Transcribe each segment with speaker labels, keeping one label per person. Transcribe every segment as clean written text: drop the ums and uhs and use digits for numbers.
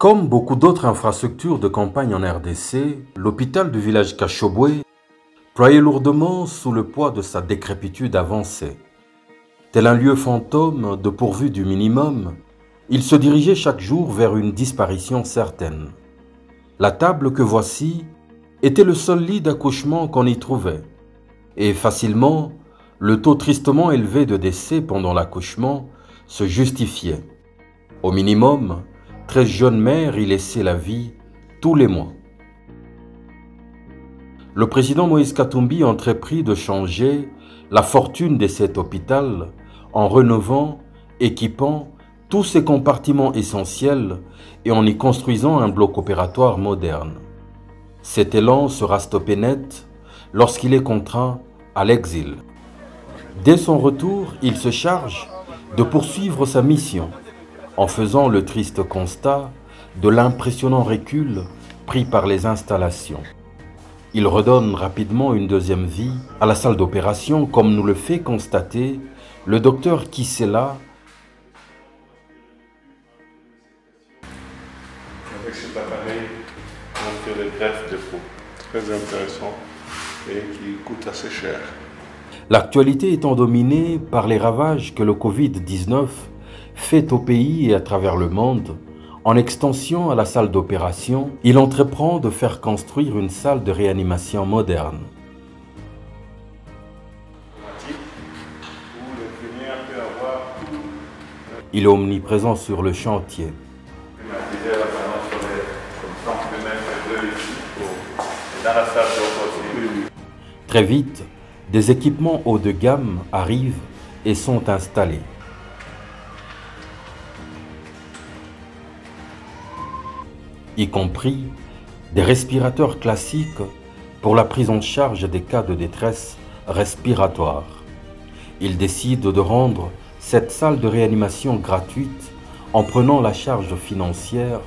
Speaker 1: Comme beaucoup d'autres infrastructures de campagne en RDC, l'hôpital du village Kashobwe ployait lourdement sous le poids de sa décrépitude avancée. Tel un lieu fantôme dépourvu du minimum, il se dirigeait chaque jour vers une disparition certaine. La table que voici était le seul lit d'accouchement qu'on y trouvait, et facilement, le taux tristement élevé de décès pendant l'accouchement se justifiait. Au minimum, 13 jeunes mères y laissaient la vie tous les mois. Le président Moïse Katumbi entreprit de changer la fortune de cet hôpital en rénovant, équipant tous ses compartiments essentiels et en y construisant un bloc opératoire moderne. Cet élan sera stoppé net lorsqu'il est contraint à l'exil. Dès son retour, il se charge de poursuivre sa mission en faisant le triste constat de l'impressionnant recul pris par les installations. Il redonne rapidement une deuxième vie à la salle d'opération, comme nous le fait constater le docteur Kissela.
Speaker 2: Avec cet appareil, on fait les greffes de peau. Très intéressant et qui coûte assez cher.
Speaker 1: L'actualité étant dominée par les ravages que le Covid-19 fait au pays et à travers le monde, en extension à la salle d'opération, il entreprend de faire construire une salle de réanimation moderne. Il est omniprésent sur le chantier. Très vite, des équipements haut de gamme arrivent et sont installés. Y compris des respirateurs classiques pour la prise en charge des cas de détresse respiratoire. Il décide de rendre cette salle de réanimation gratuite en prenant la charge financière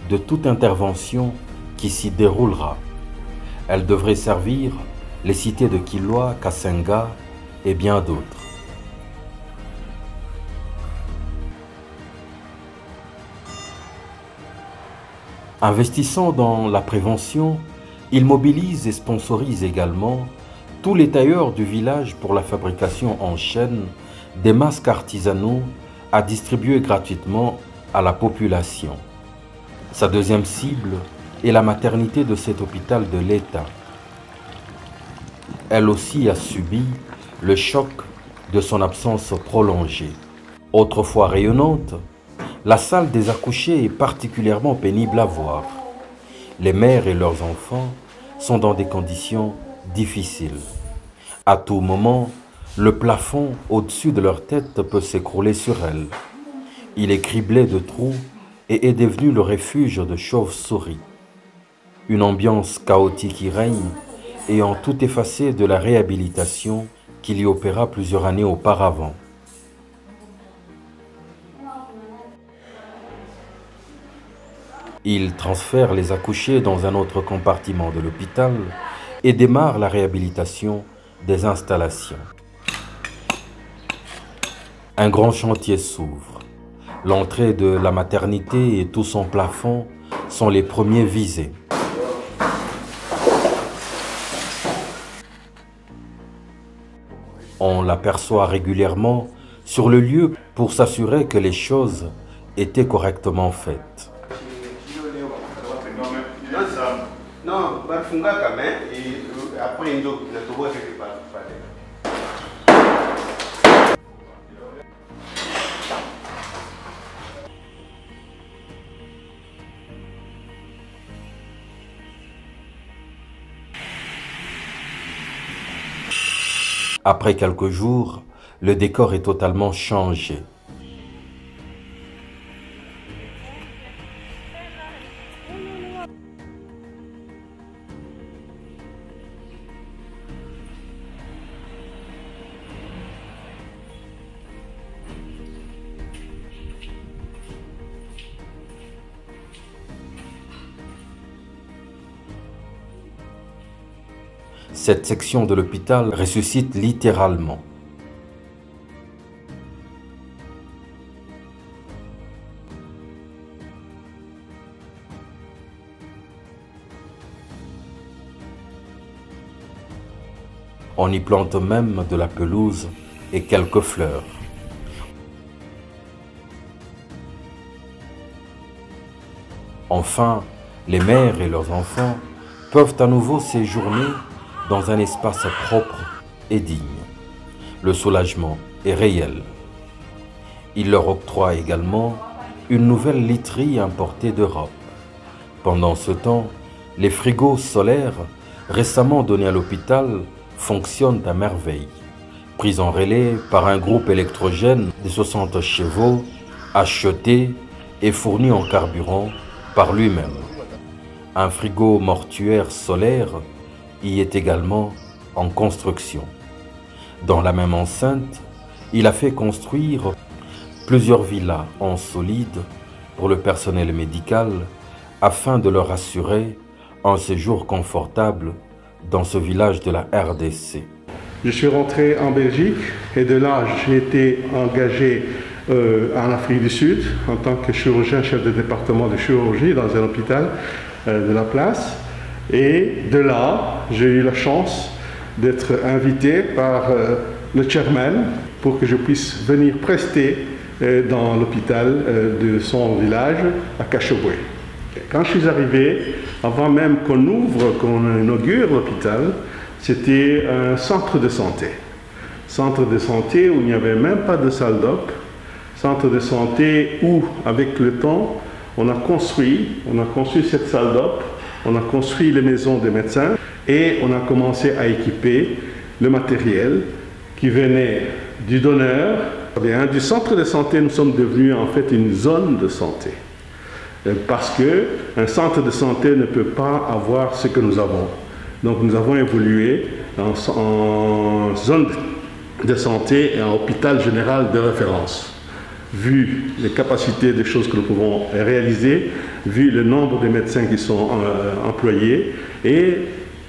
Speaker 1: de toute intervention qui s'y déroulera. Elle devrait servir les cités de Kilwa, Kasenga et bien d'autres. Investissant dans la prévention, il mobilise et sponsorise également tous les tailleurs du village pour la fabrication en chaîne des masques artisanaux à distribuer gratuitement à la population. Sa deuxième cible est la maternité de cet hôpital de l'État. Elle aussi a subi le choc de son absence prolongée. Autrefois rayonnante, la salle des accouchés est particulièrement pénible à voir. Les mères et leurs enfants sont dans des conditions difficiles. À tout moment, le plafond au-dessus de leur tête peut s'écrouler sur elles. Il est criblé de trous et est devenu le refuge de chauves-souris. Une ambiance chaotique y règne, ayant tout effacé de la réhabilitation qu'il y opéra plusieurs années auparavant. Il transfère les accouchés dans un autre compartiment de l'hôpital et démarre la réhabilitation des installations. Un grand chantier s'ouvre. L'entrée de la maternité et tout son plafond sont les premiers visés. On l'aperçoit régulièrement sur le lieu pour s'assurer que les choses étaient correctement faites. Après quelques jours, le décor est totalement changé. Cette section de l'hôpital ressuscite littéralement. On y plante même de la pelouse et quelques fleurs. Enfin, les mères et leurs enfants peuvent à nouveau séjourner dans un espace propre et digne. Le soulagement est réel. Il leur octroie également une nouvelle literie importée d'Europe. Pendant ce temps, les frigos solaires récemment donnés à l'hôpital fonctionnent à merveille. Pris en relais par un groupe électrogène de 60 chevaux, acheté et fourni en carburant par lui-même. Un frigo mortuaire solaire y est également en construction. Dans la même enceinte, il a fait construire plusieurs villas en solide pour le personnel médical afin de leur assurer un séjour confortable dans ce village de la RDC.
Speaker 2: Je suis rentré en Belgique et de là j'ai été engagé en Afrique du Sud en tant que chirurgien chef de département de chirurgie dans un hôpital de la place. Et de là, j'ai eu la chance d'être invité par le chairman pour que je puisse venir prester dans l'hôpital de son village à Cacheboué. Quand je suis arrivé, avant même qu'on inaugure l'hôpital, c'était un centre de santé. Centre de santé où il n'y avait même pas de salle d'op. Centre de santé où, avec le temps, on a construit cette salle d'op, on a construit les maisons des médecins et on a commencé à équiper le matériel qui venait du donneur. Du centre de santé, nous sommes devenus en fait une zone de santé. Parce qu'un centre de santé ne peut pas avoir ce que nous avons. Donc nous avons évolué en zone de santé et en hôpital général de référence. Vu les capacités des choses que nous pouvons réaliser, vu le nombre de médecins qui sont employés, et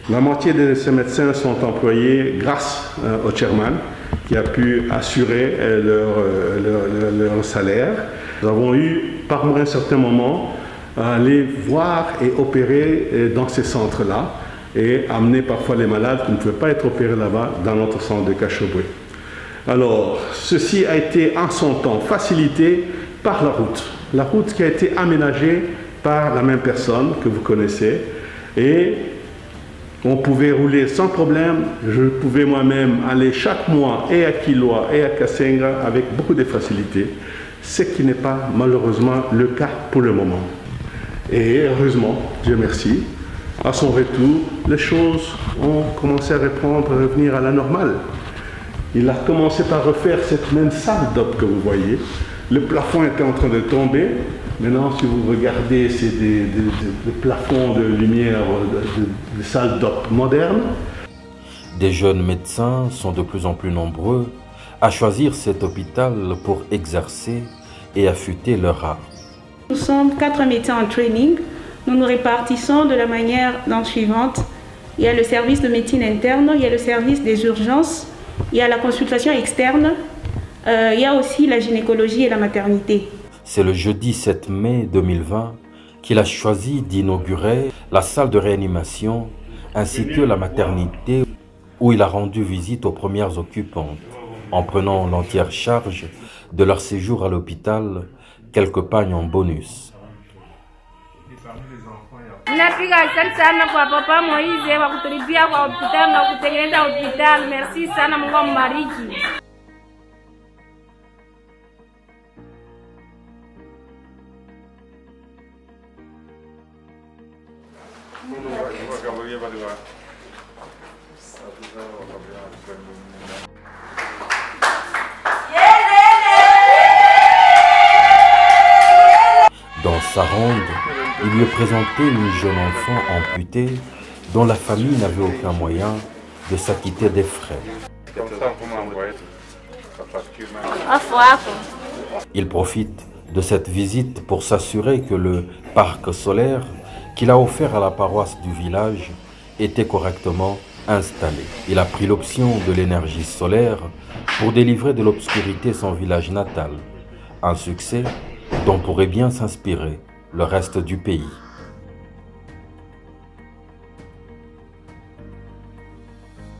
Speaker 2: la moitié de ces médecins sont employés grâce au chairman qui a pu assurer leur salaire. Nous avons eu par un certain moment à aller voir et opérer dans ces centres-là et amener parfois les malades qui ne pouvaient pas être opérés là-bas dans notre centre de Cacheboué. Alors, ceci a été en son temps facilité par la route qui a été aménagée par la même personne que vous connaissez, et on pouvait rouler sans problème. Je pouvais moi-même aller chaque mois et à Kilwa et à Kassenga avec beaucoup de facilité, ce qui n'est pas malheureusement le cas pour le moment. Et heureusement, Dieu merci, à son retour, les choses ont commencé à revenir à la normale. Il a commencé par refaire cette même salle d'op que vous voyez. Le plafond était en train de tomber. Maintenant, si vous regardez, c'est des plafonds de lumière de salles d'op modernes.
Speaker 1: Des jeunes médecins sont de plus en plus nombreux à choisir cet hôpital pour exercer et affûter leur art.
Speaker 3: Nous sommes 4 médecins en training. Nous nous répartissons de la manière suivante. Il y a le service de médecine interne, il y a le service des urgences, il y a la consultation externe, il y a aussi la gynécologie et la maternité.
Speaker 1: C'est le jeudi 7 mai 2020 qu'il a choisi d'inaugurer la salle de réanimation ainsi que la maternité où il a rendu visite aux premières occupantes en prenant l'entière charge de leur séjour à l'hôpital, quelques pagnes en bonus.
Speaker 4: Napiga asante sana kwa Papa Moise wa kutulipia kwa hospitali na kutengeneza hospitali. Merci sana, Mungu ambariki.
Speaker 1: Dans sa ronde, il lui est présenté une jeune enfant amputée dont la famille n'avait aucun moyen de s'acquitter des frais. Il profite de cette visite pour s'assurer que le parc solaire qu'il a offert à la paroisse du village était correctement installé. Il a pris l'option de l'énergie solaire pour délivrer de l'obscurité son village natal. Un succès dont pourrait bien s'inspirer le reste du pays.